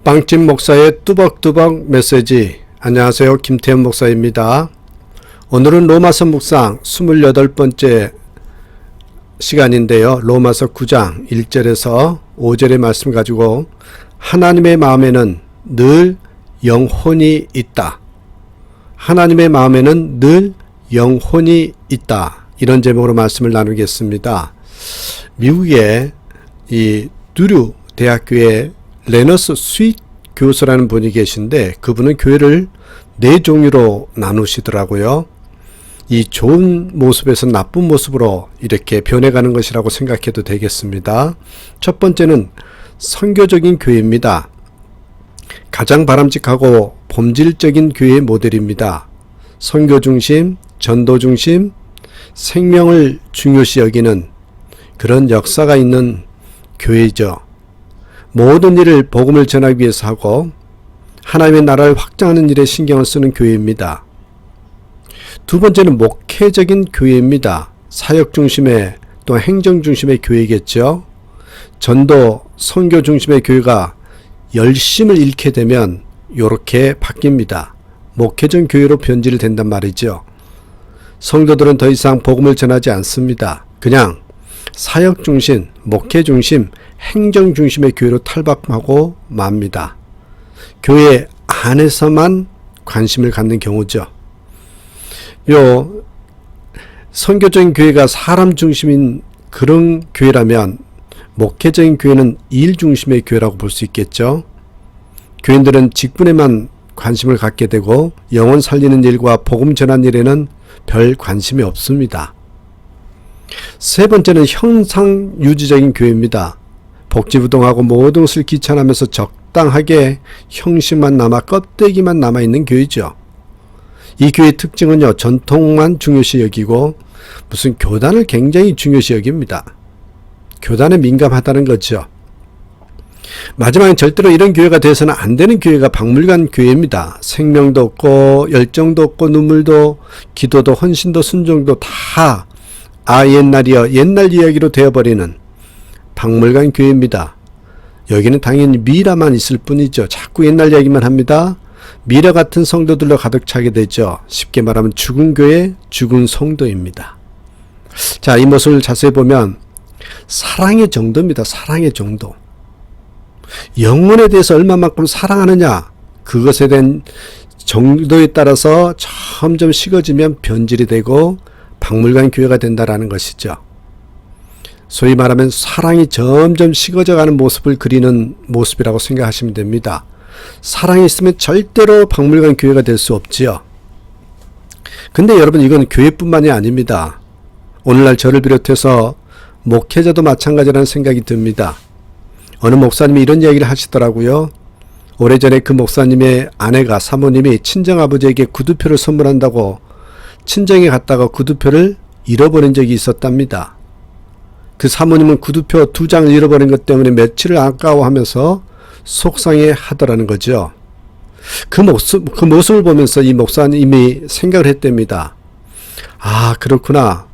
빵집 목사의 뚜벅뚜벅 메시지. 안녕하세요. 김태현 목사입니다. 오늘은 로마서 묵상 28번째 시간인데요. 로마서 9장 1절에서 5절의 말씀 가지고 하나님의 마음에는 늘 영혼이 있다. 하나님의 마음에는 늘 영혼이 있다. 이런 제목으로 말씀을 나누겠습니다. 미국의 이 두류 대학교의 레너스 스윗 교수라는 분이 계신데 그분은 교회를 4종류로 나누시더라고요. 이 좋은 모습에서 나쁜 모습으로 이렇게 변해가는 것이라고 생각해도 되겠습니다. 첫 번째는 선교적인 교회입니다. 가장 바람직하고 본질적인 교회의 모델입니다. 선교 중심, 전도 중심, 생명을 중요시 여기는 그런 역사가 있는 교회죠. 모든 일을 복음을 전하기 위해서 하고 하나님의 나라를 확장하는 일에 신경을 쓰는 교회입니다. 두 번째는 목회적인 교회입니다. 사역 중심의 또 행정 중심의 교회겠죠. 전도, 선교 중심의 교회가 열심을 잃게 되면 이렇게 바뀝니다. 목회적 교회로 변질된단 말이죠. 성도들은 더 이상 복음을 전하지 않습니다. 그냥 사역 중심, 목회 중심, 행정 중심의 교회로 탈바꿈하고 맙니다. 교회 안에서만 관심을 갖는 경우죠. 선교적인 교회가 사람 중심인 그런 교회라면 목회적인 교회는 일 중심의 교회라고 볼 수 있겠죠. 교인들은 직분에만 관심을 갖게 되고 영혼 살리는 일과 복음 전한 일에는 별 관심이 없습니다. 세 번째는 형상 유지적인 교회입니다. 복지부동하고 모든 것을 귀찮아하면서 적당하게 형식만 남아 껍데기만 남아있는 교회죠. 이 교회의 특징은요, 전통만 중요시 여기고 무슨 교단을 굉장히 중요시 여깁니다. 교단에 민감하다는 거죠. 마지막엔 절대로 이런 교회가 돼서는 안 되는 교회가 박물관 교회입니다. 생명도 없고 열정도 없고 눈물도 기도도 헌신도 순종도 다 옛날이여 옛날 이야기로 되어버리는 박물관 교회입니다. 여기는 당연히 미라만 있을 뿐이죠. 자꾸 옛날 이야기만 합니다. 미라 같은 성도들로 가득 차게 되죠. 쉽게 말하면 죽은 교회, 죽은 성도입니다. 자, 이 모습을 자세히 보면 사랑의 정도입니다. 사랑의 정도. 영혼에 대해서 얼마만큼 사랑하느냐, 그것에 대한 정도에 따라서 점점 식어지면 변질이 되고 박물관 교회가 된다라는 것이죠. 소위 말하면 사랑이 점점 식어져가는 모습을 그리는 모습이라고 생각하시면 됩니다. 사랑이 있으면 절대로 박물관 교회가 될 수 없지요. 근데 여러분, 이건 교회뿐만이 아닙니다. 오늘날 저를 비롯해서 목회자도 마찬가지라는 생각이 듭니다. 어느 목사님이 이런 이야기를 하시더라고요. 오래전에 그 목사님의 아내가, 사모님이 친정아버지에게 구두표를 선물한다고 친정에 갔다가 구두표를 잃어버린 적이 있었답니다. 그 사모님은 구두표 2장을 잃어버린 것 때문에 며칠을 아까워하면서 속상해 하더라는 거죠. 그 모습을 보면서 이 목사님이 생각을 했답니다. 아, 그렇구나.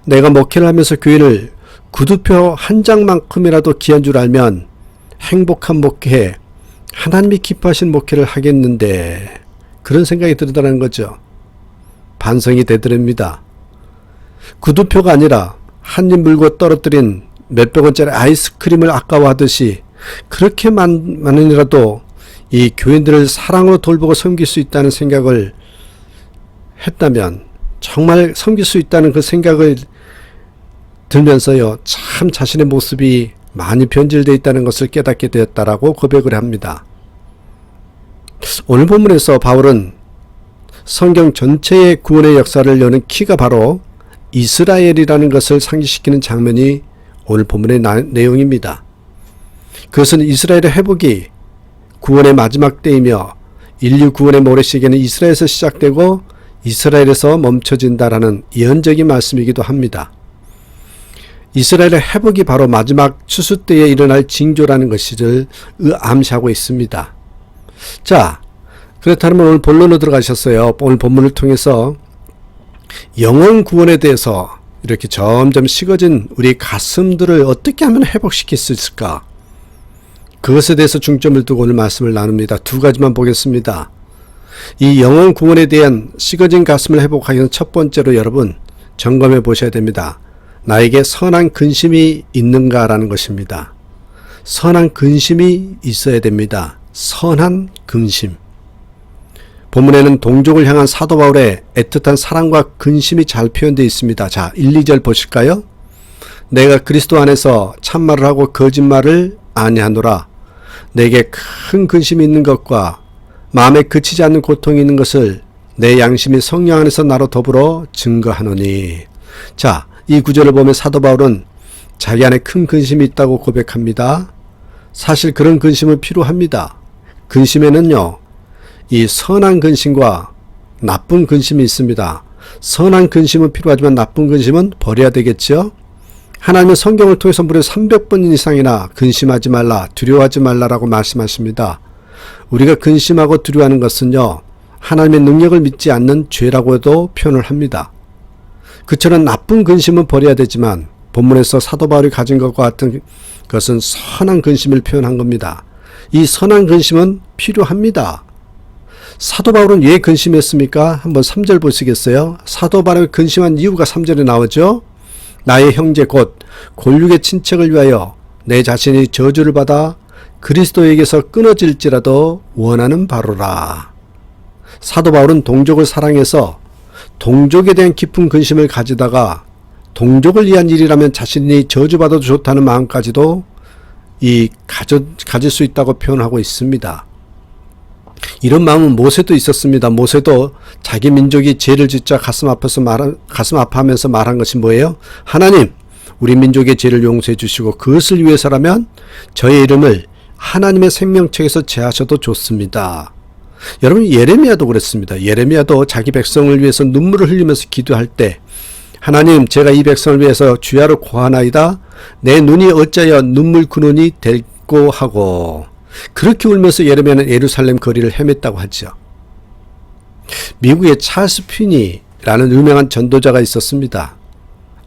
내가 목회를 하면서 교회를 구두표 1장만큼이라도 귀한 줄 알면 행복한 목회, 하나님이 기뻐하신 목회를 하겠는데, 그런 생각이 들더라는 거죠. 반성이 되더랍니다. 구두표가 아니라 한 입 물고 떨어뜨린 몇백 원짜리 아이스크림을 아까워하듯이 그렇게 많으니라도 이 교인들을 사랑으로 돌보고 섬길 수 있다는 생각을 했다면, 정말 섬길 수 있다는 그 생각을 들면서요, 참 자신의 모습이 많이 변질되어 있다는 것을 깨닫게 되었다라고 고백을 합니다. 오늘 본문에서 바울은 성경 전체의 구원의 역사를 여는 키가 바로 이스라엘이라는 것을 상기시키는 장면이 오늘 본문의 내용입니다. 그것은 이스라엘의 회복이 구원의 마지막 때이며 인류 구원의 모래시계는 이스라엘에서 시작되고 이스라엘에서 멈춰진다라는 예언적인 말씀이기도 합니다. 이스라엘의 회복이 바로 마지막 추수 때에 일어날 징조라는 것을 암시하고 있습니다. 자, 그렇다면 오늘 본론으로 들어가셨어요. 오늘 본문을 통해서 영혼 구원에 대해서 이렇게 점점 식어진 우리 가슴들을 어떻게 하면 회복시킬 수 있을까? 그것에 대해서 중점을 두고 오늘 말씀을 나눕니다. 두 가지만 보겠습니다. 이 영혼 구원에 대한 식어진 가슴을 회복하기 위해서 첫 번째로 여러분 점검해 보셔야 됩니다. 나에게 선한 근심이 있는가라는 것입니다. 선한 근심이 있어야 됩니다. 선한 근심. 본문에는 동족을 향한 사도 바울의 애틋한 사랑과 근심이 잘 표현되어 있습니다. 자, 1, 2절 보실까요? 내가 그리스도 안에서 참말을 하고 거짓말을 아니하노라. 내게 큰 근심이 있는 것과 마음에 그치지 않는 고통이 있는 것을 내 양심이 성령 안에서 나로 더불어 증거하노니. 자, 이 구절을 보면 사도 바울은 자기 안에 큰 근심이 있다고 고백합니다. 사실 그런 근심은 필요합니다. 근심에는요, 이 선한 근심과 나쁜 근심이 있습니다. 선한 근심은 필요하지만 나쁜 근심은 버려야 되겠죠. 하나님은 성경을 통해서 무려 300번 이상이나 근심하지 말라, 두려워하지 말라라고 말씀하십니다. 우리가 근심하고 두려워하는 것은요, 하나님의 능력을 믿지 않는 죄라고도 표현을 합니다. 그처럼 나쁜 근심은 버려야 되지만 본문에서 사도 바울이 가진 것과 같은 것은 선한 근심을 표현한 겁니다. 이 선한 근심은 필요합니다. 사도 바울은 왜 근심했습니까? 한번 3절 보시겠어요? 사도 바울이 근심한 이유가 3절에 나오죠. 나의 형제 곧 골육의 친척을 위하여 내 자신이 저주를 받아 그리스도에게서 끊어질지라도 원하는 바로라. 사도 바울은 동족을 사랑해서 동족에 대한 깊은 근심을 가지다가 동족을 위한 일이라면 자신이 저주받아도 좋다는 마음까지도 가질 수 있다고 표현하고 있습니다. 이런 마음은 모세도 있었습니다. 모세도 자기 민족이 죄를 짓자 가슴 아파하면서 말한 것이 뭐예요? 하나님, 우리 민족의 죄를 용서해 주시고 그것을 위해서라면 저의 이름을 하나님의 생명책에서 제하셔도 좋습니다. 여러분, 예레미야도 그랬습니다. 예레미야도 자기 백성을 위해서 눈물을 흘리면서 기도할 때 하나님, 제가 이 백성을 위해서 주야로 고하나이다. 내 눈이 어찌하여 눈물 근원이 될꼬 하고, 그렇게 울면서 예레미야는 예루살렘 거리를 헤맸다고 하죠. 미국의 찰스 핀이라는 유명한 전도자가 있었습니다.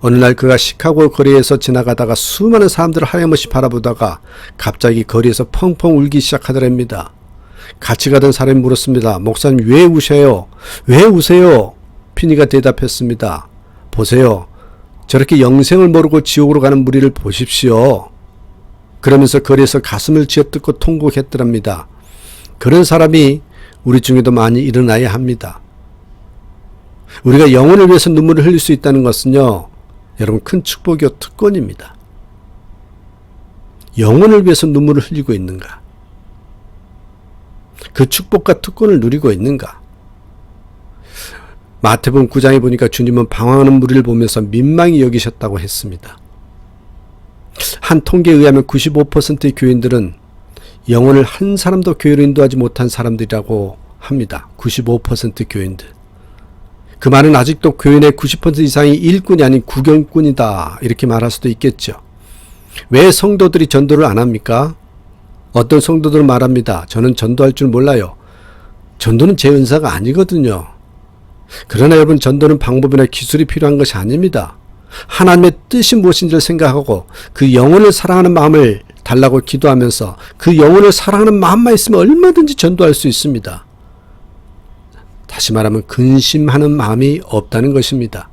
어느 날 그가 시카고 거리에서 지나가다가 수많은 사람들을 하염없이 바라보다가 갑자기 거리에서 펑펑 울기 시작하더랍니다. 같이 가던 사람이 물었습니다. 목사님, 왜 우셔요? 왜 우세요? 핀이가 대답했습니다. 보세요. 저렇게 영생을 모르고 지옥으로 가는 무리를 보십시오. 그러면서 거리에서 가슴을 쥐어뜯고 통곡했더랍니다. 그런 사람이 우리 중에도 많이 일어나야 합니다. 우리가 영혼을 위해서 눈물을 흘릴 수 있다는 것은요, 여러분, 큰 축복이요 특권입니다. 영혼을 위해서 눈물을 흘리고 있는가? 그 축복과 특권을 누리고 있는가? 마태복음 9장에 보니까 주님은 방황하는 무리를 보면서 민망히 여기셨다고 했습니다. 한 통계에 의하면 95%의 교인들은 영혼을 한 사람도 교회로 인도하지 못한 사람들이라고 합니다. 95% 교인들. 그 말은 아직도 교인의 90% 이상이 일꾼이 아닌 구경꾼이다, 이렇게 말할 수도 있겠죠. 왜 성도들이 전도를 안 합니까? 어떤 성도들은 말합니다. 저는 전도할 줄 몰라요. 전도는 제 은사가 아니거든요. 그러나 여러분, 전도는 방법이나 기술이 필요한 것이 아닙니다. 하나님의 뜻이 무엇인지를 생각하고 그 영혼을 사랑하는 마음을 달라고 기도하면서 그 영혼을 사랑하는 마음만 있으면 얼마든지 전도할 수 있습니다. 다시 말하면 근심하는 마음이 없다는 것입니다.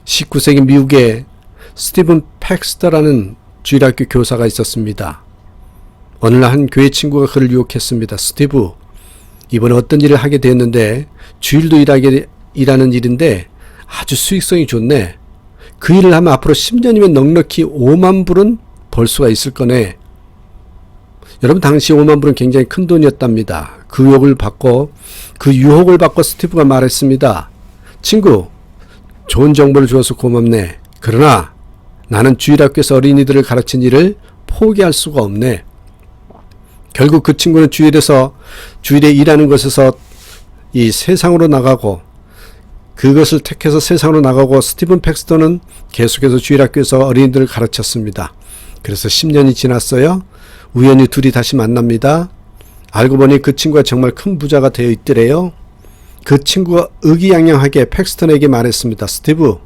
19세기 미국에 스티븐 팩스터라는 주일학교 교사가 있었습니다. 어느 날 한 교회 친구가 그를 유혹했습니다. 스티브, 이번에 어떤 일을 하게 되었는데 주일도 일하는 일인데 아주 수익성이 좋네. 그 일을 하면 앞으로 10년이면 넉넉히 5만 불은 벌 수가 있을 거네. 여러분, 당시 5만 불은 굉장히 큰 돈이었답니다. 그 유혹을 받고 스티브가 말했습니다. 친구, 좋은 정보를 주어서 고맙네. 그러나 나는 주일학교에서 어린이들을 가르친 일을 포기할 수가 없네. 결국 그 친구는 주일에 일하는 것에서 이 세상으로 나가고, 그것을 택해서 세상으로 나가고, 스티븐 팩스터는 계속해서 주일학교에서 어린이들을 가르쳤습니다. 그래서 10년이 지났어요. 우연히 둘이 다시 만납니다. 알고 보니 그 친구가 정말 큰 부자가 되어 있더래요. 그 친구가 의기양양하게 팩스턴에게 말했습니다. 스티브,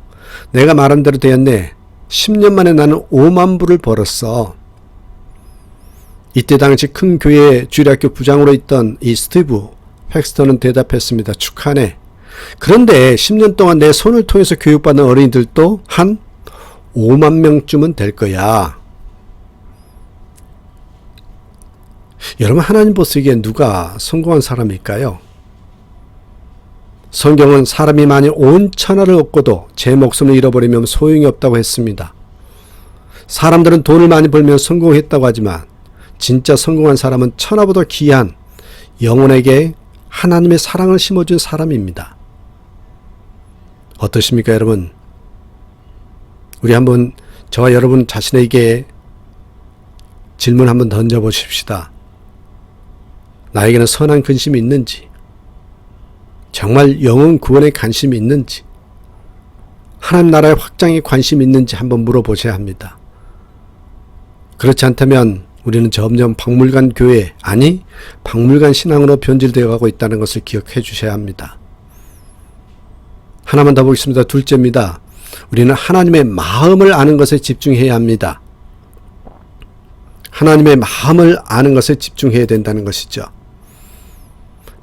내가 말한 대로 되었네. 10년 만에 나는 5만 불을 벌었어. 이때 당시 큰 교회의 주일학교 부장으로 있던 이 스티브 팩스터는 대답했습니다. 축하네. 그런데 10년 동안 내 손을 통해서 교육받는 어린이들도 한 5만 명쯤은 될 거야. 여러분, 하나님 보시기에 누가 성공한 사람일까요? 성경은 사람이 만일 온 천하를 얻고도 제 목숨을 잃어버리면 소용이 없다고 했습니다. 사람들은 돈을 많이 벌면 성공했다고 하지만 진짜 성공한 사람은 천하보다 귀한 영혼에게 하나님의 사랑을 심어준 사람입니다. 어떠십니까, 여러분? 우리 한번 저와 여러분 자신에게 질문 한번 던져보십시다. 나에게는 선한 근심이 있는지, 정말 영혼 구원에 관심이 있는지, 하나님 나라의 확장에 관심이 있는지 한번 물어보셔야 합니다. 그렇지 않다면 우리는 점점 박물관 교회, 아니 박물관 신앙으로 변질되어 가고 있다는 것을 기억해 주셔야 합니다. 하나만 더 보겠습니다. 둘째입니다. 우리는 하나님의 마음을 아는 것에 집중해야 합니다. 하나님의 마음을 아는 것에 집중해야 된다는 것이죠.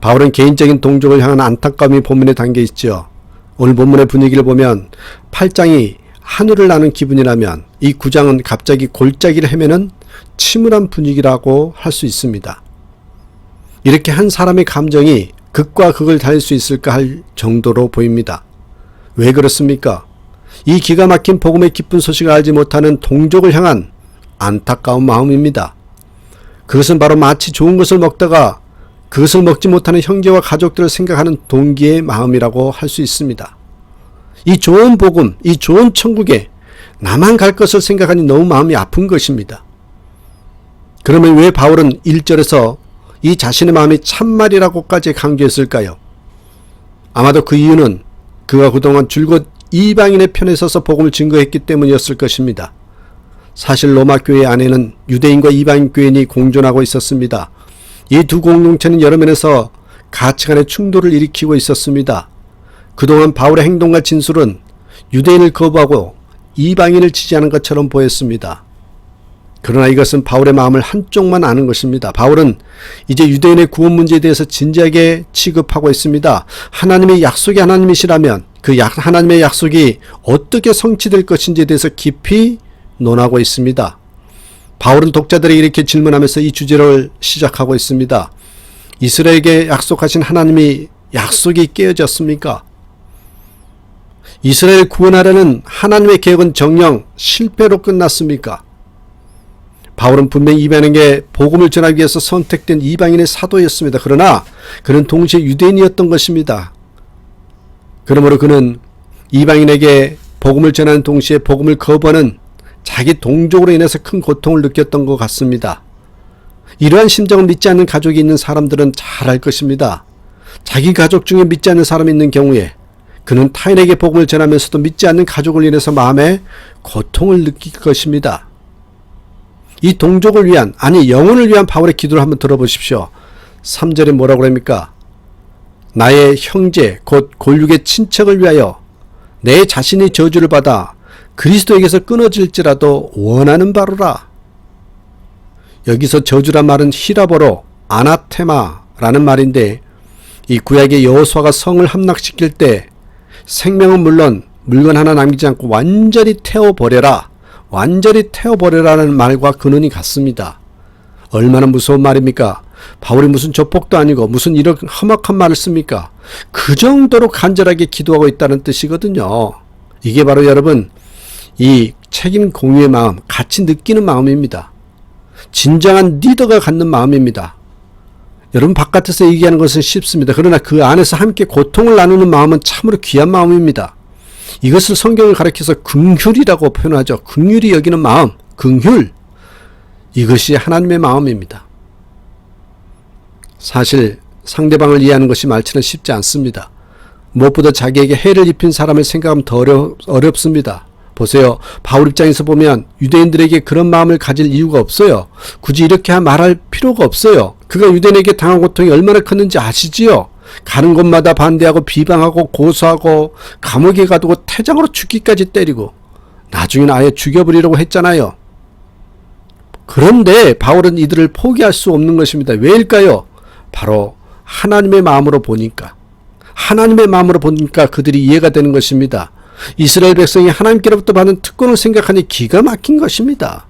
바울은 개인적인 동족을 향한 안타까움이 본문에 담겨 있죠. 오늘 본문의 분위기를 보면 8장이 하늘을 나는 기분이라면 이 9장은 갑자기 골짜기를 헤매는 침울한 분위기라고 할 수 있습니다. 이렇게 한 사람의 감정이 극과 극을 달릴 수 있을까 할 정도로 보입니다. 왜 그렇습니까? 이 기가 막힌 복음의 기쁜 소식을 알지 못하는 동족을 향한 안타까운 마음입니다. 그것은 바로 마치 좋은 것을 먹다가 그것을 먹지 못하는 형제와 가족들을 생각하는 동기의 마음이라고 할 수 있습니다. 이 좋은 복음, 이 좋은 천국에 나만 갈 것을 생각하니 너무 마음이 아픈 것입니다. 그러면 왜 바울은 1절에서 이 자신의 마음이 참말이라고까지 강조했을까요? 아마도 그 이유는 그가 그동안 줄곧 이방인의 편에 서서 복음을 증거했기 때문이었을 것입니다. 사실 로마 교회 안에는 유대인과 이방인 교인이 공존하고 있었습니다. 이 두 공동체는 여러 면에서 가치관의 충돌을 일으키고 있었습니다. 그동안 바울의 행동과 진술은 유대인을 거부하고 이방인을 지지하는 것처럼 보였습니다. 그러나 이것은 바울의 마음을 한쪽만 아는 것입니다. 바울은 이제 유대인의 구원 문제에 대해서 진지하게 취급하고 있습니다. 하나님의 약속이 하나님이시라면 그 하나님의 약속이 어떻게 성취될 것인지에 대해서 깊이 논하고 있습니다. 바울은 독자들에게 이렇게 질문하면서 이 주제를 시작하고 있습니다. 이스라엘에게 약속하신 하나님이 약속이 깨어졌습니까? 이스라엘 구원하려는 하나님의 계획은 정녕 실패로 끝났습니까? 바울은 분명히 이방인에게 복음을 전하기 위해서 선택된 이방인의 사도였습니다. 그러나 그는 동시에 유대인이었던 것입니다. 그러므로 그는 이방인에게 복음을 전하는 동시에 복음을 거부하는 자기 동족으로 인해서 큰 고통을 느꼈던 것 같습니다. 이러한 심정을 믿지 않는 가족이 있는 사람들은 잘 알 것입니다. 자기 가족 중에 믿지 않는 사람이 있는 경우에 그는 타인에게 복음을 전하면서도 믿지 않는 가족을 인해서 마음에 고통을 느낄 것입니다. 이 동족을 위한, 아니 영혼을 위한 바울의 기도를 한번 들어보십시오. 3절에 뭐라고 합니까? 나의 형제 곧 골육의 친척을 위하여 내 자신이 저주를 받아 그리스도에게서 끊어질지라도 원하는 바로라. 여기서 저주란 말은 히라보로 아나테마라는 말인데 이 구약의 여호수아가 성을 함락시킬 때 생명은 물론 물건 하나 남기지 않고 완전히 태워버려라. 완전히 태워버려라는 말과 근원이 같습니다. 얼마나 무서운 말입니까? 바울이 무슨 조폭도 아니고 무슨 이런 험악한 말을 씁니까? 그 정도로 간절하게 기도하고 있다는 뜻이거든요. 이게 바로 여러분 이 책임 공유의 마음, 같이 느끼는 마음입니다. 진정한 리더가 갖는 마음입니다. 여러분 바깥에서 얘기하는 것은 쉽습니다. 그러나 그 안에서 함께 고통을 나누는 마음은 참으로 귀한 마음입니다. 이것을 성경을 가리켜서 긍휼이라고 표현하죠. 긍휼히 여기는 마음, 긍휼. 이것이 하나님의 마음입니다. 사실 상대방을 이해하는 것이 말처럼 쉽지 않습니다. 무엇보다 자기에게 해를 입힌 사람을 생각하면 더 어렵습니다. 보세요. 바울 입장에서 보면 유대인들에게 그런 마음을 가질 이유가 없어요. 굳이 이렇게 말할 필요가 없어요. 그가 유대인에게 당한 고통이 얼마나 컸는지 아시지요? 가는 곳마다 반대하고 비방하고 고소하고 감옥에 가두고 태장으로 죽기까지 때리고 나중에는 아예 죽여버리려고 했잖아요. 그런데 바울은 이들을 포기할 수 없는 것입니다. 왜일까요? 바로 하나님의 마음으로 보니까. 하나님의 마음으로 보니까 그들이 이해가 되는 것입니다. 이스라엘 백성이 하나님께로부터 받은 특권을 생각하니 기가 막힌 것입니다.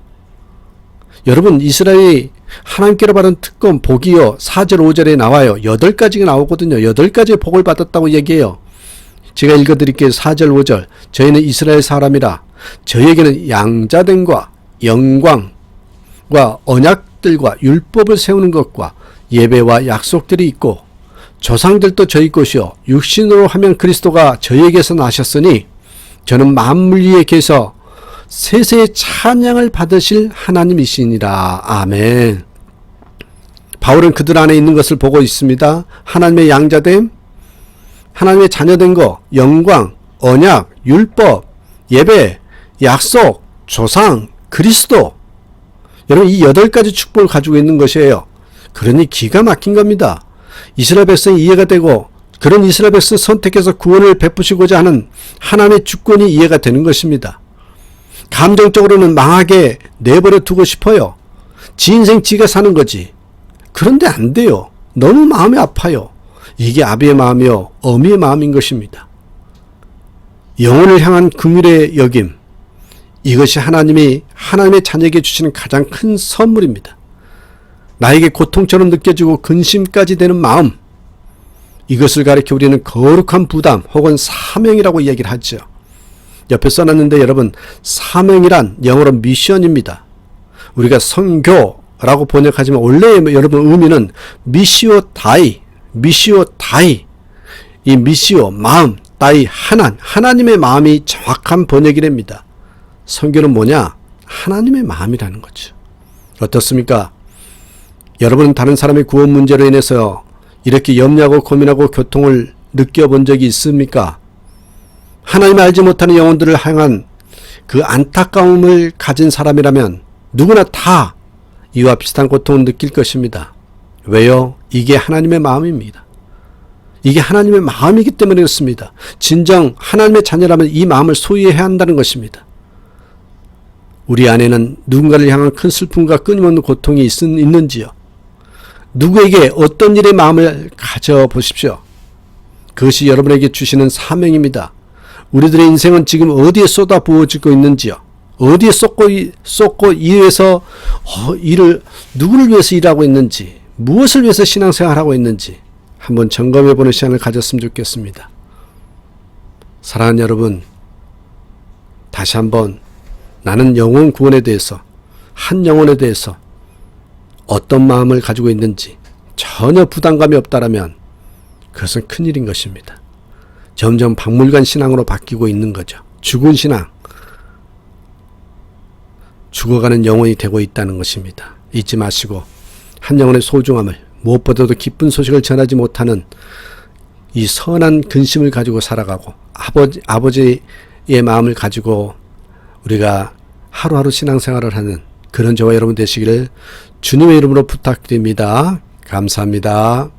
여러분, 이스라엘이 하나님께로 받은 특권, 복이요, 4절 5절에 나와요. 8가지가 나오거든요. 8가지의 복을 받았다고 얘기해요. 제가 읽어드릴게요. 4절 5절. 저희는 이스라엘 사람이라 저희에게는 양자됨과 영광과 언약들과 율법을 세우는 것과 예배와 약속들이 있고 조상들도 저희 것이요 육신으로 하면 그리스도가 저희에게서 나셨으니 저는 만물 위에 계셔 세세의 찬양을 받으실 하나님이시니라. 아멘. 바울은 그들 안에 있는 것을 보고 있습니다. 하나님의 양자됨, 하나님의 자녀된 거, 영광, 언약, 율법, 예배, 약속, 조상, 그리스도. 여러분, 이 8가지 축복을 가지고 있는 것이에요. 그러니 기가 막힌 겁니다. 이스라엘 백성이 이해가 되고 그런 이스라엘 백성 선택해서 구원을 베푸시고자 하는 하나님의 주권이 이해가 되는 것입니다. 감정적으로는 망하게 내버려 두고 싶어요. 지 인생 지가 사는 거지. 그런데 안 돼요. 너무 마음이 아파요. 이게 아비의 마음이요 어미의 마음인 것입니다. 영혼을 향한 긍휼의 여김, 이것이 하나님이 하나님의 자녀에게 주시는 가장 큰 선물입니다. 나에게 고통처럼 느껴지고 근심까지 되는 마음, 이것을 가리켜 우리는 거룩한 부담 혹은 사명이라고 이야기를 하죠. 옆에 써놨는데 여러분, 사명이란 영어로 미션입니다. 우리가 선교라고 번역하지만 원래 여러분 의미는 미시오 다이, 이 미시오 마음, 다이 하나님의 마음이 정확한 번역이랍니다. 선교는 뭐냐? 하나님의 마음이라는 거죠. 어떻습니까? 여러분은 다른 사람의 구원 문제로 인해서 이렇게 염려하고 고민하고 고통을 느껴본 적이 있습니까? 하나님을 알지 못하는 영혼들을 향한 그 안타까움을 가진 사람이라면 누구나 다 이와 비슷한 고통을 느낄 것입니다. 왜요? 이게 하나님의 마음입니다. 이게 하나님의 마음이기 때문에 그렇습니다. 진정 하나님의 자녀라면 이 마음을 소유해야 한다는 것입니다. 우리 안에는 누군가를 향한 큰 슬픔과 끊임없는 고통이 있는지요? 누구에게 어떤 일의 마음을 가져보십시오. 그것이 여러분에게 주시는 사명입니다. 우리들의 인생은 지금 어디에 쏟아 부어지고 있는지요? 어디에 쏟고 일해서 일을 누구를 위해서 일하고 있는지, 무엇을 위해서 신앙생활하고 있는지 한번 점검해보는 시간을 가졌으면 좋겠습니다. 사랑하는 여러분, 다시 한번 나는 영혼 구원에 대해서, 한 영혼에 대해서 어떤 마음을 가지고 있는지 전혀 부담감이 없다라면 그것은 큰일인 것입니다. 점점 박물관 신앙으로 바뀌고 있는 거죠. 죽은 신앙, 죽어가는 영혼이 되고 있다는 것입니다. 잊지 마시고 한 영혼의 소중함을, 무엇보다도 기쁜 소식을 전하지 못하는 이 선한 근심을 가지고 살아가고 아버지의 마음을 가지고 우리가 하루하루 신앙생활을 하는 그런 저와 여러분 되시기를 주님의 이름으로 부탁드립니다. 감사합니다.